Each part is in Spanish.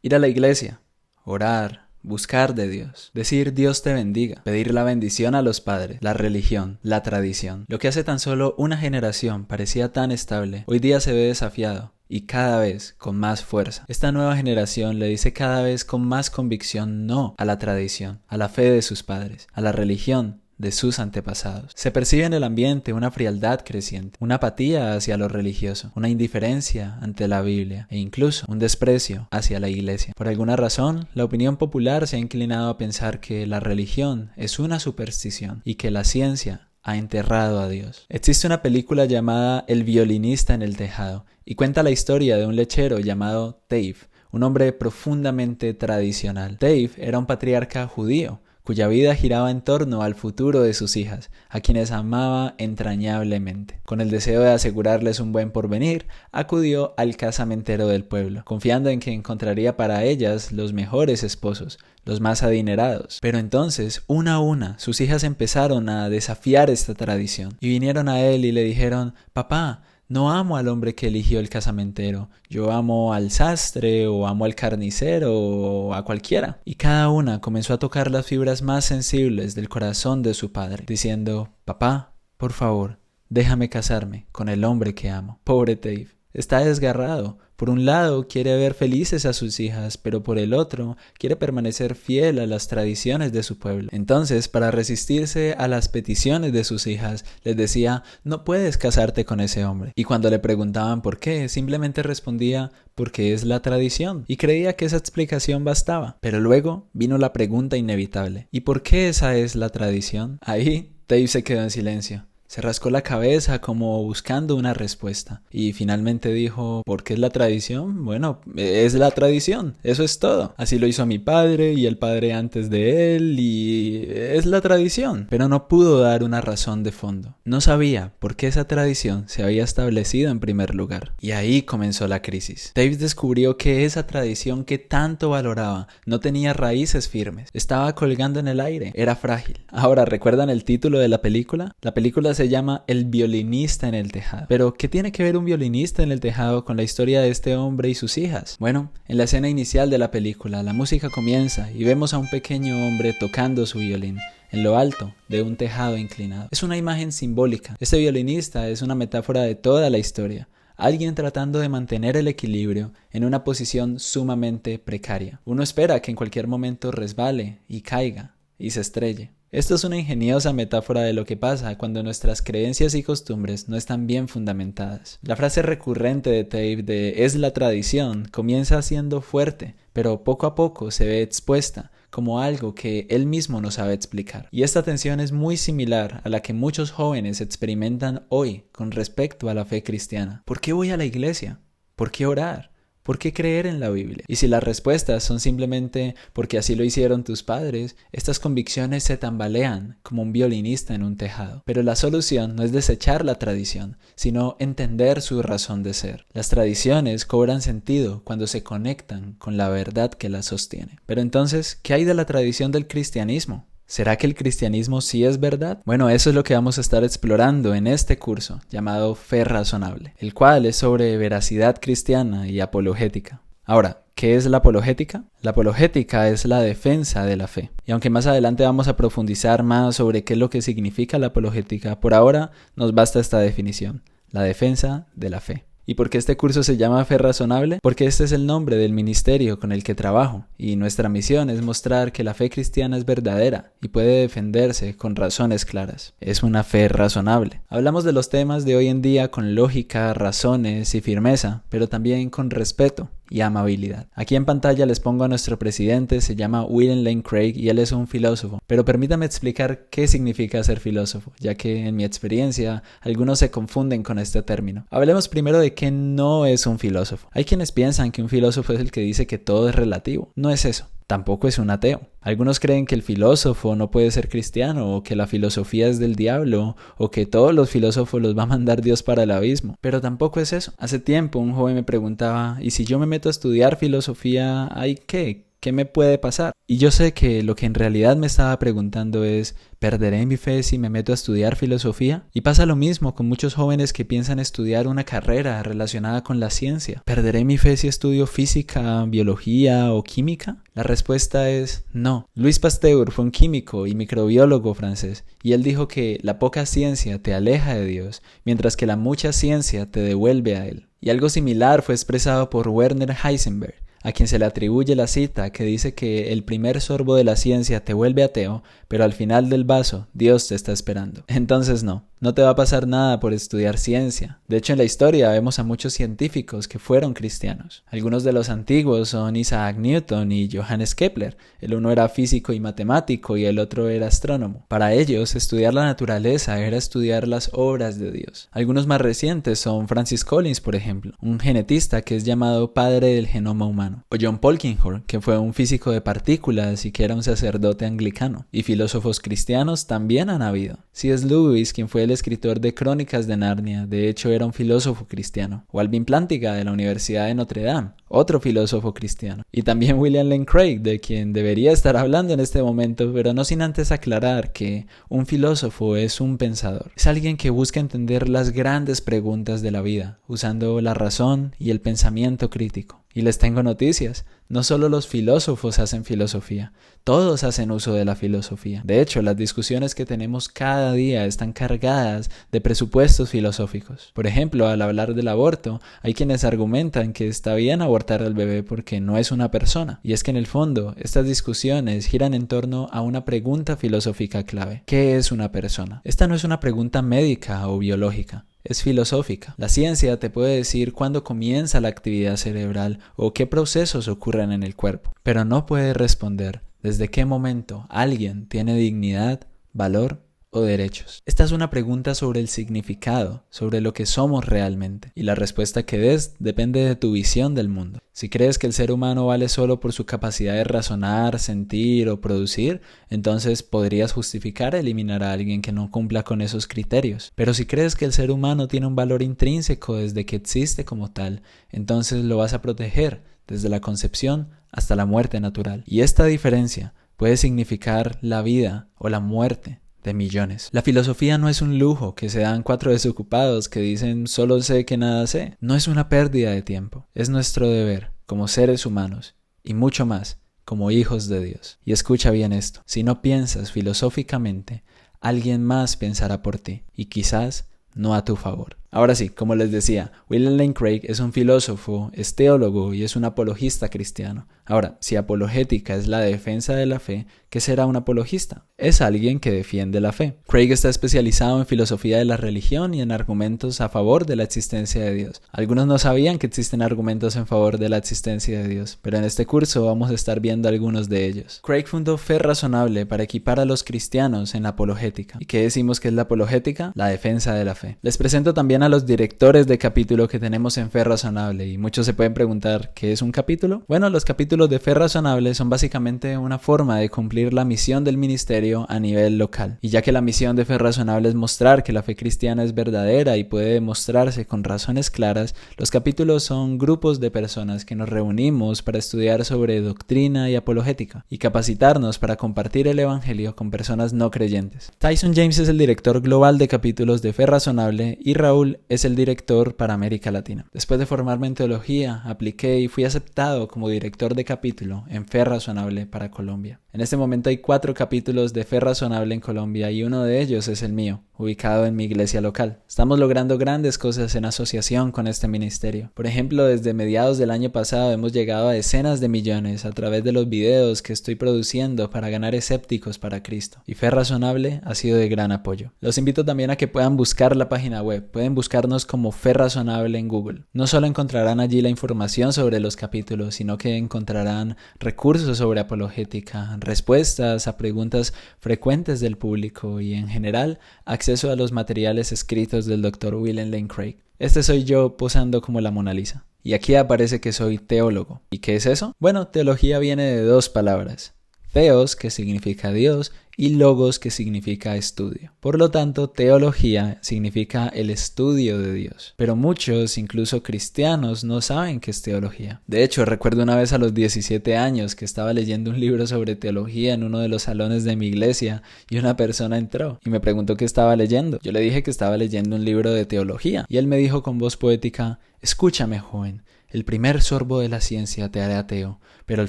Ir a la iglesia, orar, buscar de Dios, decir Dios te bendiga, pedir la bendición a los padres, la religión, la tradición. Lo que hace tan solo una generación parecía tan estable, hoy día se ve desafiado y cada vez con más fuerza. Esta nueva generación le dice cada vez con más convicción no a la tradición, a la fe de sus padres, a la religión de sus antepasados. Se percibe en el ambiente una frialdad creciente, una apatía hacia lo religioso, una indiferencia ante la Biblia e incluso un desprecio hacia la iglesia. Por alguna razón, la opinión popular se ha inclinado a pensar que la religión es una superstición y que la ciencia ha enterrado a Dios. Existe una película llamada El violinista en el tejado y cuenta la historia de un lechero llamado Dave, un hombre profundamente tradicional. Dave era un patriarca judío cuya vida giraba en torno al futuro de sus hijas, a quienes amaba entrañablemente. Con el deseo de asegurarles un buen porvenir, acudió al casamentero del pueblo, confiando en que encontraría para ellas los mejores esposos, los más adinerados. Pero entonces, una a una, sus hijas empezaron a desafiar esta tradición, y vinieron a él y le dijeron: «Papá, no amo al hombre que eligió el casamentero, yo amo al sastre o amo al carnicero o a cualquiera». Y cada una comenzó a tocar las fibras más sensibles del corazón de su padre, diciendo: «Papá, por favor, déjame casarme con el hombre que amo». Pobre Dave, está desgarrado. Por un lado quiere ver felices a sus hijas, pero por el otro quiere permanecer fiel a las tradiciones de su pueblo. Entonces, para resistirse a las peticiones de sus hijas, les decía: «No puedes casarte con ese hombre». Y cuando le preguntaban por qué, simplemente respondía: «Porque es la tradición». Y creía que esa explicación bastaba. Pero luego vino la pregunta inevitable: ¿y por qué esa es la tradición? Ahí Dave se quedó en silencio. Se rascó la cabeza como buscando una respuesta y finalmente dijo: «¿Por qué es la tradición? Bueno, es la tradición, eso es todo. Así lo hizo mi padre y el padre antes de él y es la tradición». Pero no pudo dar una razón de fondo. No sabía por qué esa tradición se había establecido en primer lugar. Y ahí comenzó la crisis. Dave descubrió que esa tradición que tanto valoraba no tenía raíces firmes. Estaba colgando en el aire, era frágil. Ahora, ¿recuerdan el título de la película? La película se llama El violinista en el tejado. Pero, ¿qué tiene que ver un violinista en el tejado con la historia de este hombre y sus hijas? Bueno, en la escena inicial de la película, la música comienza y vemos a un pequeño hombre tocando su violín en lo alto de un tejado inclinado. Es una imagen simbólica. Este violinista es una metáfora de toda la historia. Alguien tratando de mantener el equilibrio en una posición sumamente precaria. Uno espera que en cualquier momento resbale y caiga y se estrelle. Esto es una ingeniosa metáfora de lo que pasa cuando nuestras creencias y costumbres no están bien fundamentadas. La frase recurrente de Dave de «es la tradición» comienza siendo fuerte, pero poco a poco se ve expuesta como algo que él mismo no sabe explicar. Y esta tensión es muy similar a la que muchos jóvenes experimentan hoy con respecto a la fe cristiana. ¿Por qué voy a la iglesia? ¿Por qué orar? ¿Por qué creer en la Biblia? Y si las respuestas son simplemente porque así lo hicieron tus padres, estas convicciones se tambalean como un violinista en un tejado. Pero la solución no es desechar la tradición, sino entender su razón de ser. Las tradiciones cobran sentido cuando se conectan con la verdad que las sostiene. Pero entonces, ¿qué hay de la tradición del cristianismo? ¿Será que el cristianismo sí es verdad? Bueno, eso es lo que vamos a estar explorando en este curso llamado Fe Razonable, el cual es sobre veracidad cristiana y apologética. Ahora, ¿qué es la apologética? La apologética es la defensa de la fe. Y aunque más adelante vamos a profundizar más sobre qué es lo que significa la apologética, por ahora nos basta esta definición: la defensa de la fe. ¿Y por qué este curso se llama Fe Razonable? Porque este es el nombre del ministerio con el que trabajo, y nuestra misión es mostrar que la fe cristiana es verdadera y puede defenderse con razones claras. Es una fe razonable. Hablamos de los temas de hoy en día con lógica, razones y firmeza, pero también con respeto y amabilidad. Aquí en pantalla les pongo a nuestro presidente, se llama William Lane Craig y él es un filósofo. Pero permítame explicar qué significa ser filósofo, ya que en mi experiencia algunos se confunden con este término. Hablemos primero de qué no es un filósofo. Hay quienes piensan que un filósofo es el que dice que todo es relativo. No es eso. Tampoco es un ateo. Algunos creen que el filósofo no puede ser cristiano, o que la filosofía es del diablo, o que todos los filósofos los va a mandar Dios para el abismo. Pero tampoco es eso. Hace tiempo un joven me preguntaba: ¿y si yo me meto a estudiar filosofía, hay qué? ¿Qué me puede pasar? Y yo sé que lo que en realidad me estaba preguntando es, ¿perderé mi fe si me meto a estudiar filosofía? Y pasa lo mismo con muchos jóvenes que piensan estudiar una carrera relacionada con la ciencia. ¿Perderé mi fe si estudio física, biología o química? La respuesta es no. Louis Pasteur fue un químico y microbiólogo francés, y él dijo que la poca ciencia te aleja de Dios, mientras que la mucha ciencia te devuelve a Él. Y algo similar fue expresado por Werner Heisenberg, a quien se le atribuye la cita que dice que el primer sorbo de la ciencia te vuelve ateo, pero al final del vaso Dios te está esperando. Entonces no te va a pasar nada por estudiar ciencia. De hecho, en la historia vemos a muchos científicos que fueron cristianos. Algunos de los antiguos son Isaac Newton y Johannes Kepler. El uno era físico y matemático y el otro era astrónomo. Para ellos, estudiar la naturaleza era estudiar las obras de Dios. Algunos más recientes son Francis Collins, por ejemplo, un genetista que es llamado padre del genoma humano. O John Polkinghorne, que fue un físico de partículas y que era un sacerdote anglicano. Y filósofos cristianos también han habido. C.S. Lewis, quien fue el escritor de Crónicas de Narnia, de hecho era un filósofo cristiano. O Alvin Plantinga de la Universidad de Notre Dame, otro filósofo cristiano. Y también William Lane Craig, de quien debería estar hablando en este momento, pero no sin antes aclarar que un filósofo es un pensador. Es alguien que busca entender las grandes preguntas de la vida, usando la razón y el pensamiento crítico. Y les tengo noticias, no solo los filósofos hacen filosofía, todos hacen uso de la filosofía. De hecho, las discusiones que tenemos cada día están cargadas de presupuestos filosóficos. Por ejemplo, al hablar del aborto, hay quienes argumentan que está bien abortar al bebé porque no es una persona. Y es que en el fondo, estas discusiones giran en torno a una pregunta filosófica clave. ¿Qué es una persona? Esta no es una pregunta médica o biológica. Es filosófica. La ciencia te puede decir cuándo comienza la actividad cerebral o qué procesos ocurren en el cuerpo, pero no puede responder desde qué momento alguien tiene dignidad, valor o derechos. Esta es una pregunta sobre el significado, sobre lo que somos realmente, y la respuesta que des depende de tu visión del mundo. Si crees que el ser humano vale solo por su capacidad de razonar, sentir o producir, entonces podrías justificar eliminar a alguien que no cumpla con esos criterios. Pero si crees que el ser humano tiene un valor intrínseco desde que existe como tal, entonces lo vas a proteger desde la concepción hasta la muerte natural. Y esta diferencia puede significar la vida o la muerte de millones. La filosofía no es un lujo que se dan 4 desocupados que dicen solo sé que nada sé. No es una pérdida de tiempo. Es nuestro deber como seres humanos y mucho más como hijos de Dios. Y escucha bien esto. Si no piensas filosóficamente, alguien más pensará por ti y quizás no a tu favor. Ahora sí, como les decía, William Lane Craig es un filósofo, es teólogo y es un apologista cristiano. Ahora, si apologética es la defensa de la fe, ¿qué será un apologista? Es alguien que defiende la fe. Craig está especializado en filosofía de la religión y en argumentos a favor de la existencia de Dios. Algunos no sabían que existen argumentos en favor de la existencia de Dios, pero en este curso vamos a estar viendo algunos de ellos. Craig fundó Fe Razonable para equipar a los cristianos en la apologética. ¿Y qué decimos que es la apologética? La defensa de la fe. Les presento también a los directores de capítulo que tenemos en Fe Razonable, y muchos se pueden preguntar ¿qué es un capítulo? Bueno, los capítulos de Fe Razonable son básicamente una forma de cumplir la misión del ministerio a nivel local. Y ya que la misión de Fe Razonable es mostrar que la fe cristiana es verdadera y puede demostrarse con razones claras, los capítulos son grupos de personas que nos reunimos para estudiar sobre doctrina y apologética y capacitarnos para compartir el evangelio con personas no creyentes. Tyson James es el director global de capítulos de Fe Razonable y Raúl es el director para América Latina. Después de formarme en teología, apliqué y fui aceptado como director de capítulo en Fe Razonable para Colombia. En este momento hay 4 capítulos de Fe Razonable en Colombia y uno de ellos es el mío, ubicado en mi iglesia local. Estamos logrando grandes cosas en asociación con este ministerio. Por ejemplo, desde mediados del año pasado hemos llegado a decenas de millones a través de los videos que estoy produciendo para ganar escépticos para Cristo. Y Fe Razonable ha sido de gran apoyo. Los invito también a que puedan buscar la página web. Pueden buscarnos como Fe Razonable en Google. No solo encontrarán allí la información sobre los capítulos, sino que encontrarán recursos sobre apologética, respuestas a preguntas frecuentes del público y en general acceso a los materiales escritos del Dr. William Lane Craig. Este soy yo posando como la Mona Lisa. Y aquí aparece que soy teólogo. ¿Y qué es eso? Bueno, teología viene de 2 palabras. Theos, que significa Dios, y logos, que significa estudio. Por lo tanto, teología significa el estudio de Dios. Pero muchos, incluso cristianos, no saben qué es teología. De hecho, recuerdo una vez a los 17 años que estaba leyendo un libro sobre teología en uno de los salones de mi iglesia y una persona entró y me preguntó qué estaba leyendo. Yo le dije que estaba leyendo un libro de teología y él me dijo con voz poética: escúchame, joven, el primer sorbo de la ciencia te hará ateo, pero al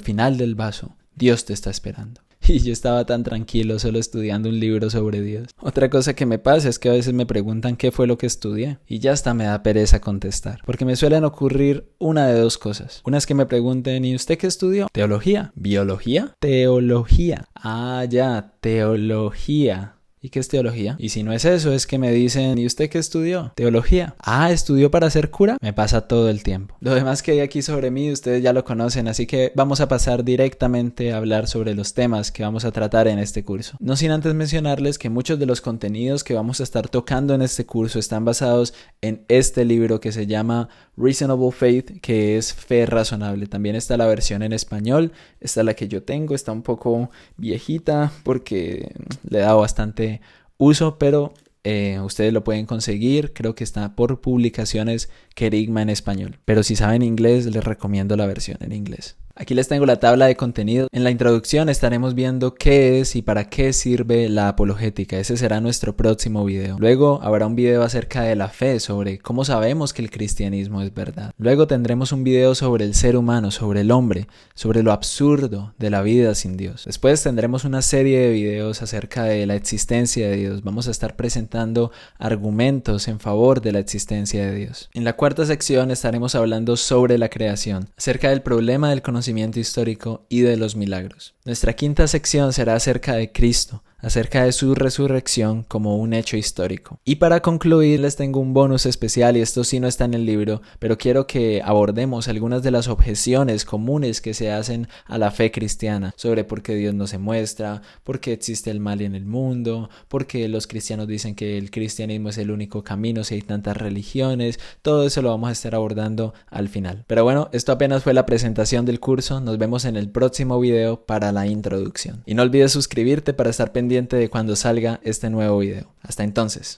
final del vaso Dios te está esperando. Y yo estaba tan tranquilo solo estudiando un libro sobre Dios. Otra cosa que me pasa es que a veces me preguntan qué fue lo que estudié y ya hasta me da pereza contestar, porque me suelen ocurrir una de dos cosas. Una es que me pregunten: ¿y usted qué estudió? ¿Teología? ¿Biología? Teología. Ah, ya, teología. ¿Y qué es teología? Y si no es eso, es que me dicen: ¿y usted qué estudió? Teología. Ah, ¿estudió para ser cura? Me pasa todo el tiempo. Lo demás que hay aquí sobre mí, ustedes ya lo conocen, así que vamos a pasar directamente a hablar sobre los temas que vamos a tratar en este curso. No sin antes mencionarles que muchos de los contenidos que vamos a estar tocando en este curso están basados en este libro que se llama Reasonable Faith, que es Fe Razonable. También está la versión en español, esta es la que yo tengo, está un poco viejita porque le he dado bastante uso, pero ustedes lo pueden conseguir. Creo que está por Publicaciones Querigma en español, pero si saben inglés les recomiendo la versión en inglés. Aquí les tengo la tabla de contenido. En la introducción estaremos viendo qué es y para qué sirve la apologética. Ese será nuestro próximo video. Luego habrá un video acerca de la fe, sobre cómo sabemos que el cristianismo es verdad. Luego tendremos un video sobre el ser humano, sobre el hombre, sobre lo absurdo de la vida sin Dios. Después tendremos una serie de videos acerca de la existencia de Dios. Vamos a estar presentando argumentos en favor de la existencia de Dios. En la cuarta sección estaremos hablando sobre la creación, acerca del problema del conocimiento histórico y de los milagros. Nuestra quinta sección será acerca de Cristo, acerca de su resurrección como un hecho histórico. Y para concluir les tengo un bonus especial, y esto sí no está en el libro, pero quiero que abordemos algunas de las objeciones comunes que se hacen a la fe cristiana sobre por qué Dios no se muestra, por qué existe el mal en el mundo, por qué los cristianos dicen que el cristianismo es el único camino si hay tantas religiones. Todo eso lo vamos a estar abordando al final. Pero bueno, esto apenas fue la presentación del curso. Nos vemos en el próximo video para la introducción. Y no olvides suscribirte para estar pendiente de cuando salga este nuevo video. Hasta entonces.